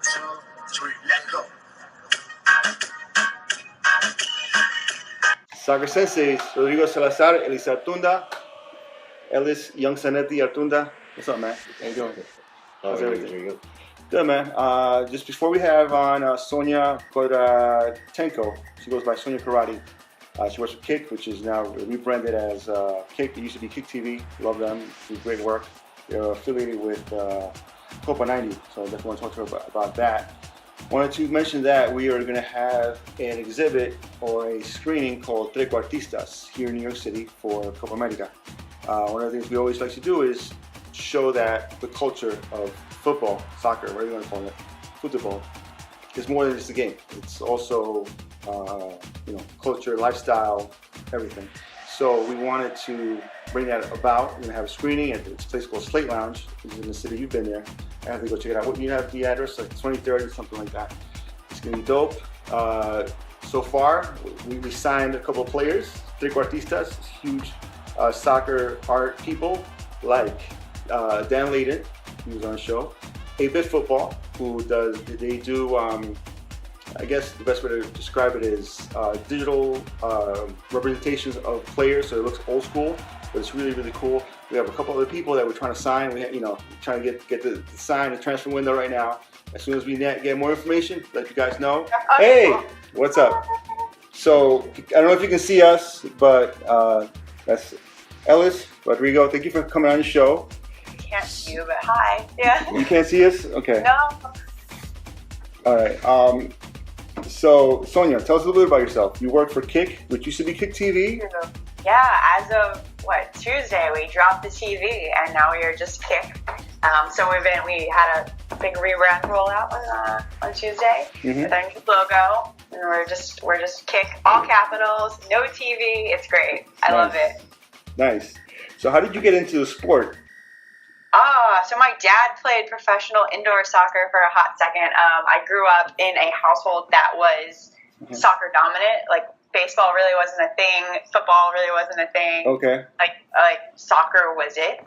2, 3, let's go. Soccer Senseis, Rodrigo Salazar, Elisa Artunda, Ellis Young Sanetti Artunda. What's up, man? How you doing? How's everything? Good, man. Just before we have on Sonya Kondratenko, she goes by Sonya Karate. She works for Kick, which is now rebranded as Kick. It used to be Kick TV. Love them. Do great work. They're affiliated with Copa 90, so I definitely want to talk to her about that. Wanted to mention that we are going to have an exhibit or a screening called Trequartistas here in New York City for Copa America. One of the things we always like to do is show that the culture of football, soccer, whatever you want to call it, football, is more than just a game. It's also, culture, lifestyle, everything. So we wanted to bring that about. We're going to have a screening at this place called Slate Lounge, which is in the city. You've been there. I have to go check it out. What, you have the address, like 2030, something like that. It's going to be dope. So far, we signed a couple of players, Trequartistas, huge soccer art people like Dan Layden, who was on the show, 8-Bit Football, they do, I guess the best way to describe it is digital representations of players, so it looks old school, but it's really, really cool. We have a couple other people that we're trying to sign. We're trying to get the sign, the transfer window right now. As soon as we get more information, let you guys know. Hey, what's up? So, I don't know if you can see us, but that's Ellis, Rodrigo. Thank you for coming on the show. Can't see you, but hi. Yeah. You can't see us? Okay. No. All right. So, Sonya, tell us a little bit about yourself. You work for Kick, which used to be Kick TV. Yeah, as of Tuesday, we dropped the TV, and now we are just Kick. So we had a big rebrand rollout on Tuesday with our new logo, and we're just Kick, all capitals, no TV. It's great. I love it. Nice. So, how did you get into the sport? So my dad played professional indoor soccer for a hot second. I grew up in a household that was soccer dominant. Like, baseball really wasn't a thing. Football really wasn't a thing. Okay. Like soccer was it.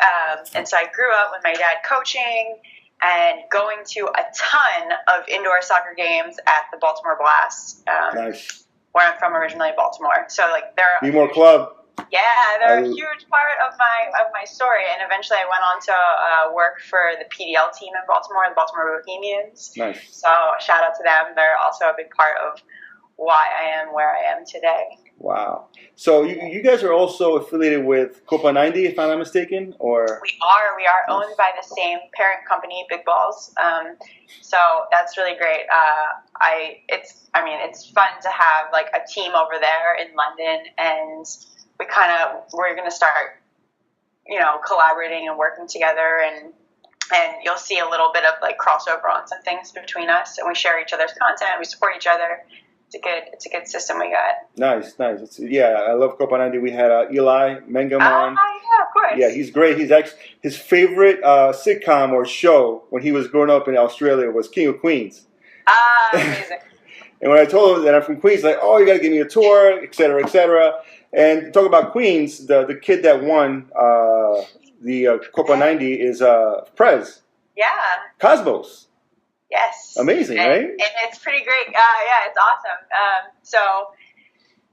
And so I grew up with my dad coaching and going to a ton of indoor soccer games at the Baltimore Blast. Nice. Where I'm from originally, Baltimore. So they're Be-more club. Yeah, they're a huge part of my story, and eventually I went on to work for the PDL team in Baltimore, the Baltimore Bohemians. Nice. So shout out to them. They're also a big part of why I am where I am today. Wow. So you guys are also affiliated with Copa 90, if I'm not mistaken, or? We are owned by the same parent company, Big Balls. So that's really great. It's fun to have like a team over there in London, and we're going to start, collaborating and working together, and you'll see a little bit of like crossover on some things between us, and we share each other's content, we support each other. It's a good system we got. Nice. I love Copa 90. We had Eli Mangum on. Yeah, of course. Yeah, he's great. His favorite sitcom or show when he was growing up in Australia was King of Queens. Amazing. And when I told him that I'm from Queens, he's like, oh, you got to give me a tour, et cetera, et cetera. And talk about Queens, the kid that won the Copa 90 is Prez. Yeah. Cosmos. Yes. Amazing, right? And it's pretty great. Yeah, it's awesome. So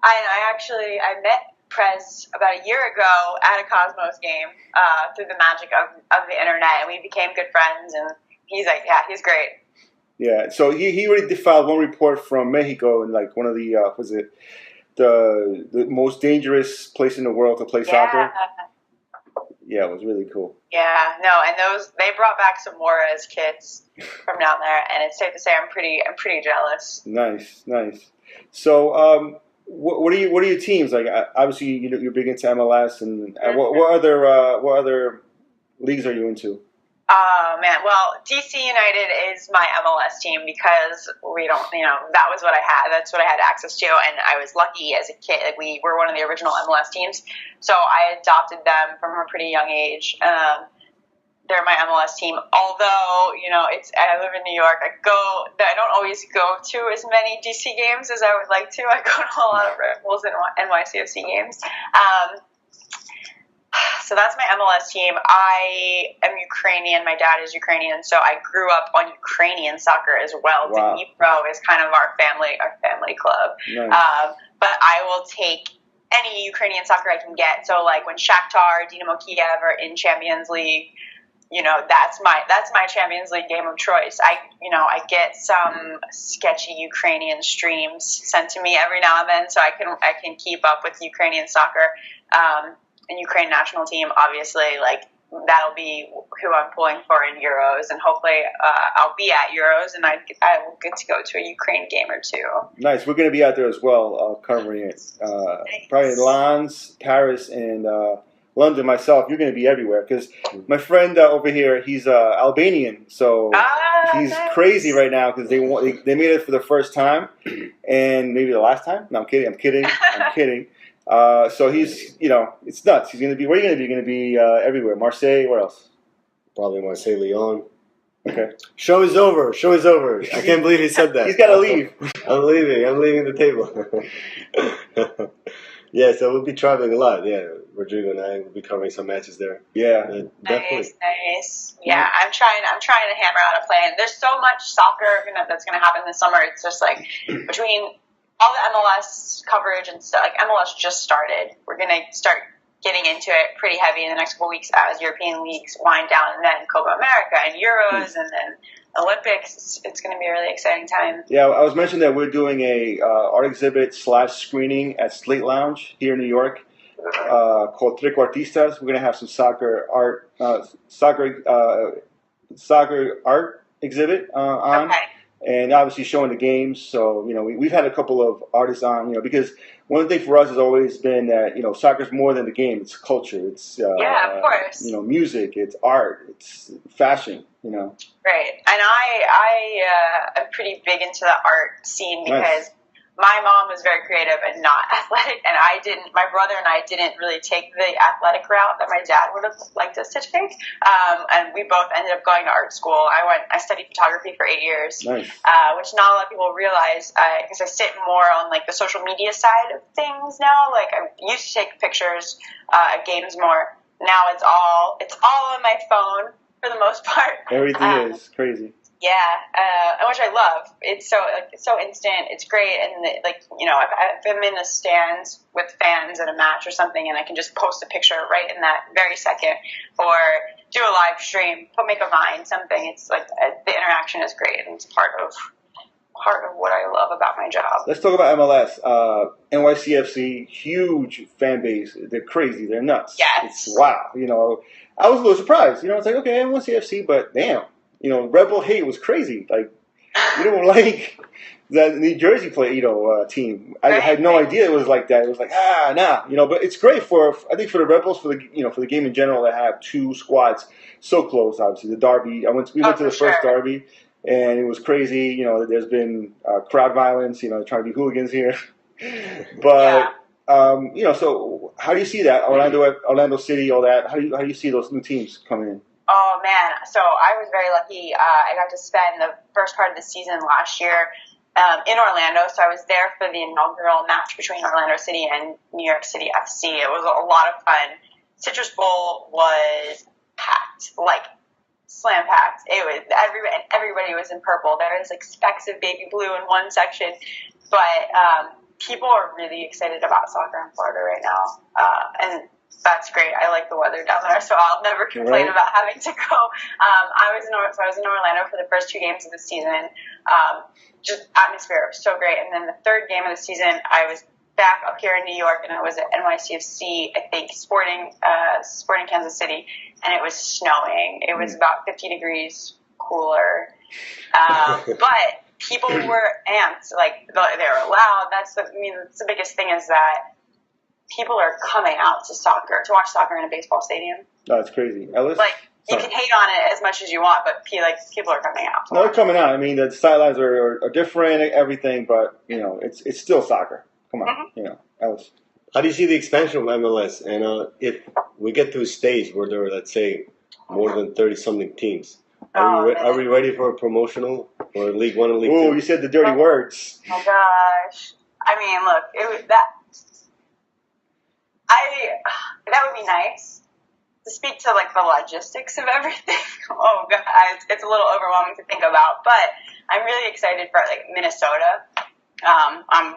I met Prez about a year ago at a Cosmos game through the magic of the internet, and we became good friends, and he's he's great. Yeah, so he already filed one report from Mexico, and like one of the the most dangerous place in the world to play soccer. Yeah, it was really cool. Yeah, no, and they brought back some more as kids from down there, and it's safe to say I'm pretty jealous. Nice. So, what are your teams like? Obviously, you're big into MLS, and what other leagues are you into? Oh man, well, DC United is my MLS team because we don't, that was what I had. That's what I had access to, and I was lucky as a kid. Like, we were one of the original MLS teams, so I adopted them from a pretty young age. They're my MLS team. Although, I live in New York. I don't always go to as many DC games as I would like to. I go to a lot of Red Bulls and NYCFC games. so that's my MLS team. I am Ukrainian. My dad is Ukrainian, so I grew up on Ukrainian soccer as well. Wow. Dnipro is kind of our family club. Nice. But I will take any Ukrainian soccer I can get. So like when Shakhtar, Dynamo Kiev are in Champions League, you know, that's my Champions League game of choice. I get some sketchy Ukrainian streams sent to me every now and then, so I can keep up with Ukrainian soccer. And Ukraine national team, obviously, like that'll be who I'm pulling for in Euros, and hopefully I'll be at Euros, and I will get to go to a Ukraine game or two. Nice. We're going to be out there as well, covering it. Nice. Probably Lens, Paris, and London. Myself, you're going to be everywhere because my friend over here, he's Albanian, so he's nice. crazy right now because they made it for the first time, and maybe the last time. No, I'm kidding. So he's, it's nuts. He's going to be, where are you going to be? You're going to be everywhere. Marseille, where else? Probably Marseille, Lyon. Okay. Show is over. I can't believe he said that. He's got to leave. I'm leaving the table. Yeah, so we'll be traveling a lot. Yeah, Rodrigo and I will be covering some matches there. Yeah. Definitely. Nice. Yeah, I'm trying to hammer out a plan. There's so much soccer that's going to happen this summer. It's just like between all the MLS coverage and stuff, like MLS just started. We're going to start getting into it pretty heavy in the next couple weeks as European leagues wind down, and then Copa America and Euros and then Olympics. It's going to be a really exciting time. Yeah, I was mentioning that we're doing a art exhibit / screening at Slate Lounge here in New York called Trequartistas. We're going to have some soccer art exhibit on. Okay. And obviously showing the games. So, we've had a couple of artists on, because one thing for us has always been that, soccer's more than the game. It's culture. It's, of course. Music. It's art. It's fashion, Right. And I am pretty big into the art scene because Nice. my mom was very creative and not athletic, and my brother and I didn't really take the athletic route that my dad would have liked us to take, and we both ended up going to art school. I studied photography for 8 years, Nice. which not a lot of people realize, because I sit more on like the social media side of things now. Like I used to take pictures at games more. Now it's all on my phone for the most part. Everything is crazy. Yeah, which I love. It's so instant. It's great, and if I'm in the stands with fans at a match or something, and I can just post a picture right in that very second, or do a live stream, make a Vine, something. It's like the interaction is great, and it's part of what I love about my job. Let's talk about MLS. NYCFC, huge fan base. They're crazy. They're nuts. Yes. It's wow. I was a little surprised. It's like, okay, NYCFC, but damn. Rebel hate was crazy. Like, we don't like the New Jersey team. I had no idea it was like that. It was like, nah. But it's great I think for the Rebels, for the game in general, to have two squads so close. Obviously, the derby. We went to the first derby, and it was crazy. There's been crowd violence. Trying to be hooligans here, but. So how do you see that Orlando City, all that? How do you see those new teams coming in? Oh man, so I was very lucky. I got to spend the first part of the season last year in Orlando. So I was there for the inaugural match between Orlando City and New York City FC. It was a lot of fun. Citrus Bowl was packed, like slam packed. It was everybody was in purple. There was like specks of baby blue in one section, but people are really excited about soccer in Florida right now, and that's great. I like the weather down there, so I'll never complain about having to go. I was in Orlando for the first 2 games of the season. Just atmosphere was so great. And then the third game of the season, I was back up here in New York, and I was at NYCFC, I think, Sporting Kansas City, and it was snowing. It was about 50 degrees cooler, but people were amped. Like they were loud. That's the biggest thing is that people are coming out to watch soccer in a baseball stadium. No, it's crazy. Ellis? Like, you can hate on it as much as you want, but people are coming out. No, they're coming out. I mean, the sidelines are different, everything, but, it's still soccer. Come on, Ellis. How do you see the expansion of MLS? And if we get to a stage where there are, let's say, more than 30-something teams, are we ready for a promotional or League One and League Two? Oh, you said the dirty words. Oh, my gosh. I mean, look, that would be nice. to speak to like the logistics of everything, oh god, it's a little overwhelming to think about. But I'm really excited for like Minnesota. I'm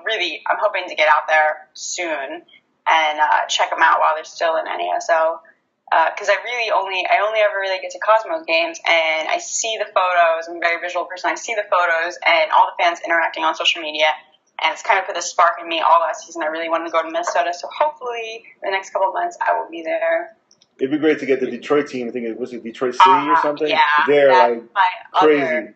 hoping to get out there soon and check them out while they're still in NASL. Because I only ever really get to Cosmos games, and I see the photos. I'm a very visual person. I see the photos and all the fans interacting on social media, and it's kind of put a spark in me all last season. I really wanted to go to Minnesota, so hopefully the next couple of months I will be there. It'd be great to get the Detroit team. I think it was Detroit City or something. Yeah, they're like crazy.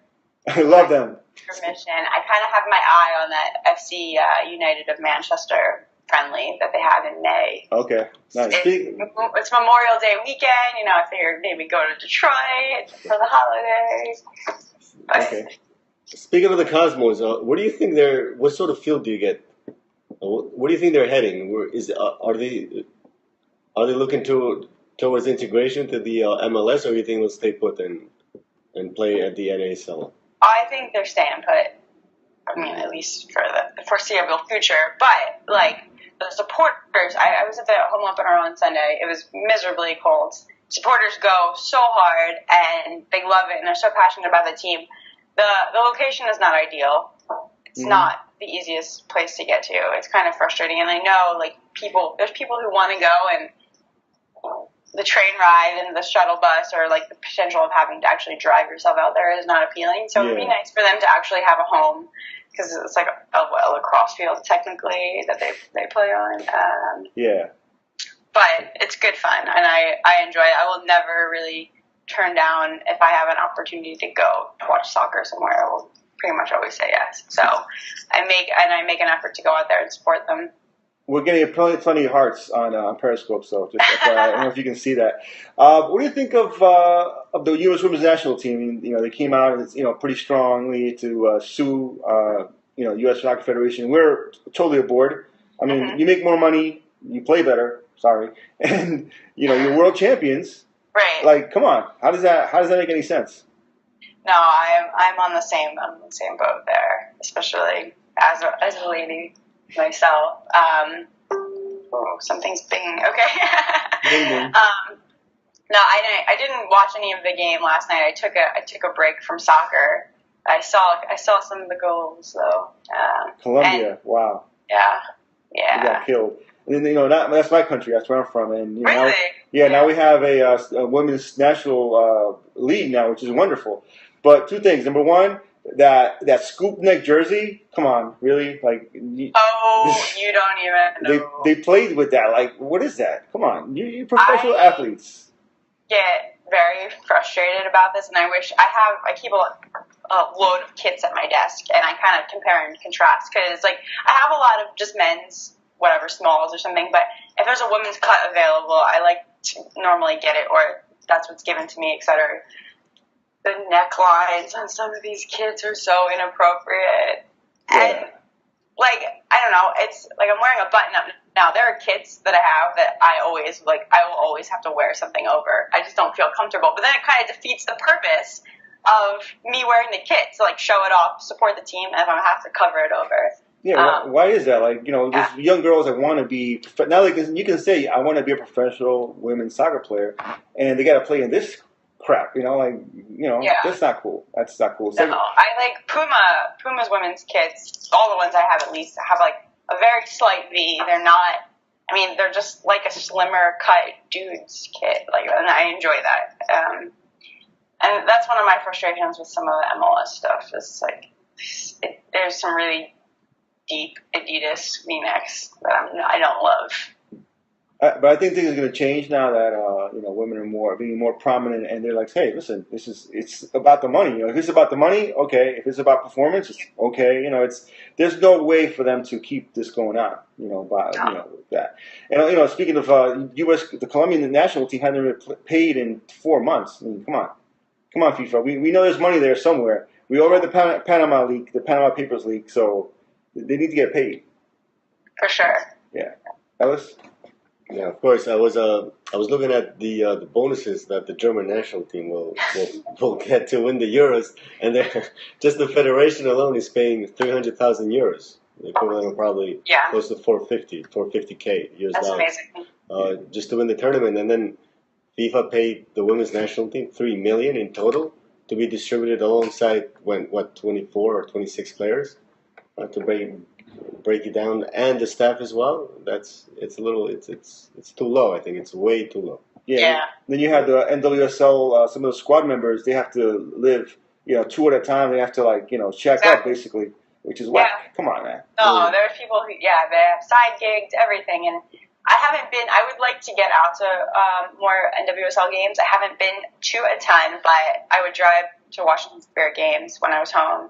I love them. Mission. I kind of have my eye on that FC United of Manchester friendly that they have in May. Okay, nice. It's Memorial Day weekend. You know, I figured maybe go to Detroit for the holidays. But, okay. Speaking of the Cosmos, what do you think what sort of field do you get? What do you think they're heading? Are they looking towards integration to the MLS, or do you think they'll stay put and play at the NASL? I think they're staying put. I mean, at least for the foreseeable future. But like the supporters, I was at the home opener on Sunday. It was miserably cold. Supporters go so hard and they love it and they're so passionate about the team. The location is not ideal. It's not the easiest place to get to. It's kind of frustrating, and I know like there's people who want to go, and the train ride and the shuttle bus, or like the potential of having to actually drive yourself out there, is not appealing. So it'd be nice for them to actually have a home, because it's like a lacrosse field technically that they play on. But it's good fun, and I enjoy it. I will never really turn down if I have an opportunity to go watch soccer somewhere. I will pretty much always say yes. So I make an effort to go out there and support them. We're getting plenty of hearts on Periscope, so just FYI, I don't know if you can see that. What do you think of the U.S. Women's National Team? You know, they came out pretty strongly to sue U.S. Soccer Federation. We're totally aboard. I mean, you make more money, you play better. Sorry, and you're world champions. Right. Like, come on, how does that make any sense? No, I'm on the same boat there, especially as a lady myself. Something's binging. Okay. Bing. No, I didn't watch any of the game last night. I took a break from soccer. I saw some of the goals though. Colombia, wow. Yeah. We got killed. And then that's my country. That's where I'm from. And really? Now we have a women's national league now, which is wonderful. But two things. Number one, that scoop neck jersey. Come on, really? Like you don't even know. They played with that. Like, what is that? Come on, you professional athletes. Get very frustrated about this, and I keep a load of kits at my desk, and I kind of compare and contrast, because like I have a lot of just men's smalls or something, but if there's a women's cut available, I like to normally get it, or that's what's given to me, etc. The necklines on some of these kits are so inappropriate. And like, I don't know, it's like I'm wearing a button up now. There are kits that I have that I will always have to wear something over. I just don't feel comfortable. But then it kind of defeats the purpose of me wearing the kit to like show it off, support the team, and if I have to cover it over. Yeah, why is that? Like, there's young girls that want to be now. Like, you can say, I want to be a professional women's soccer player, and they got to play in this crap. That's not cool. That's not cool. No, I like Puma's women's kits. All the ones I have at least have like a very slight V. They're not. I mean, they're just like a slimmer cut dude's kit. Like, and I enjoy that. And that's one of my frustrations with some of the MLS stuff. Is like there's some really deep Adidas V-necks that I don't love. But I think things are going to change now that women are being more prominent, and they're like, hey, listen, it's about the money. If it's about the money, okay. If it's about performance, it's okay. There's no way for them to keep this going on. That. And speaking of the Colombian national team hasn't been paid in 4 months. I mean, come on, FIFA. We know there's money there somewhere. We all read the Panama leak, the Panama Papers leak, so they need to get paid. For sure. Yeah, Ellis. Yeah, of course. I was looking at the bonuses that the German national team will get to win the Euros, and just the federation alone is paying 300,000 euros, the equivalent of probably close to 450K US dollars. That's amazing. Just to win the tournament, and then FIFA paid the women's national team $3 million in total to be distributed alongside 24 or 26 players to break it down, and the staff as well. It's too low. I think it's way too low. Yeah. Then you have the NWSL. Some of the squad members, they have to live, 2 at a time. They have to check up basically, which is whack. Yeah. Come on, man. No, there's people who, they have side gigs, everything, and I would like to get out to more NWSL games. I haven't been to a ton, but I would drive to Washington Square games when I was home.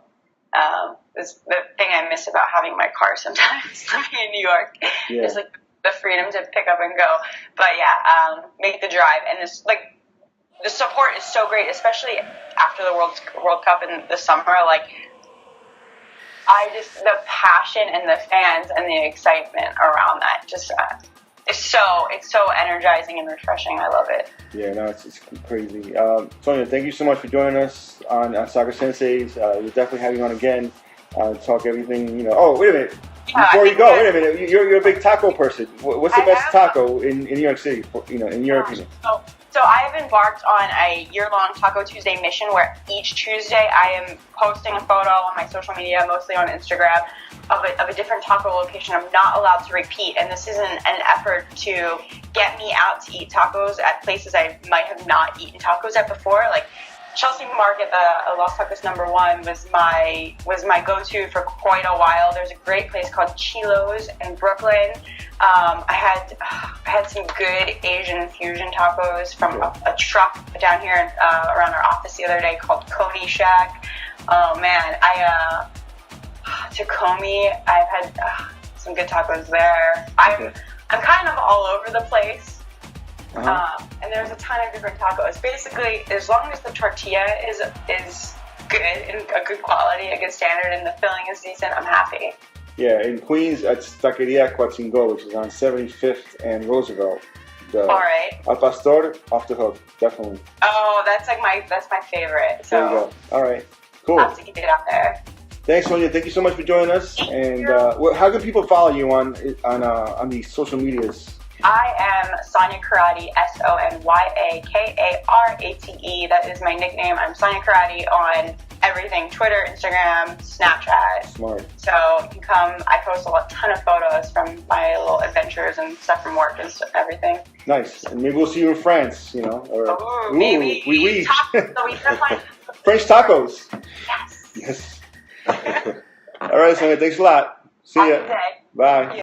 It's the thing I miss about having my car sometimes living in New York. Yeah. Is like the freedom to pick up and go. But yeah, make the drive, and this the support is so great, especially after the World Cup in the summer. The passion and the fans and the excitement around that just it's so energizing and refreshing. I love it. Yeah, no, it's crazy. Sonya, thank you so much for joining us on Soccer Senseis. We'll definitely have you on again. Talk everything. Oh, wait a minute. Before you go, wait a minute. You're a big taco person. What's the best taco in New York City? In your opinion. So I have embarked on a year-long Taco Tuesday mission where each Tuesday I am posting a photo on my social media, mostly on Instagram, of a different taco location I'm not allowed to repeat. And this is an effort to get me out to eat tacos at places I might have not eaten tacos at before. Like Chelsea Market, the Los Tacos #1 was my go-to for quite a while. There's a great place called Chilo's in Brooklyn. I had some good Asian fusion tacos from a truck down here around our office the other day called Coney Shack. Oh man, Tacoma, I've had some good tacos there. I'm kind of all over the place. And there's a ton of different tacos. Basically, as long as the tortilla is good and a good quality, a good standard, and the filling is decent, I'm happy. Yeah, in Queens, it's Taqueria Coatzingo, which is on 75th and Roosevelt. All right. Al Pastor, off the hook, definitely. Oh, that's my favorite. So there you go. All right, cool. I'll have to get it out there. Thanks, Sonya. Thank you so much for joining us. And how can people follow you on the social medias? I am Sonya Karate, SonyAKarate. That is my nickname. I'm Sonya Karate on everything: Twitter, Instagram, Snapchat. Smart. So you can come. I post a ton of photos from my little adventures and stuff from work and everything. Nice. And maybe we'll see you in France, Or, maybe. Oui. Tacos, French tacos. Yes. Yes. All right, Sonya. Thanks a lot. See ya. Have a good day. Bye.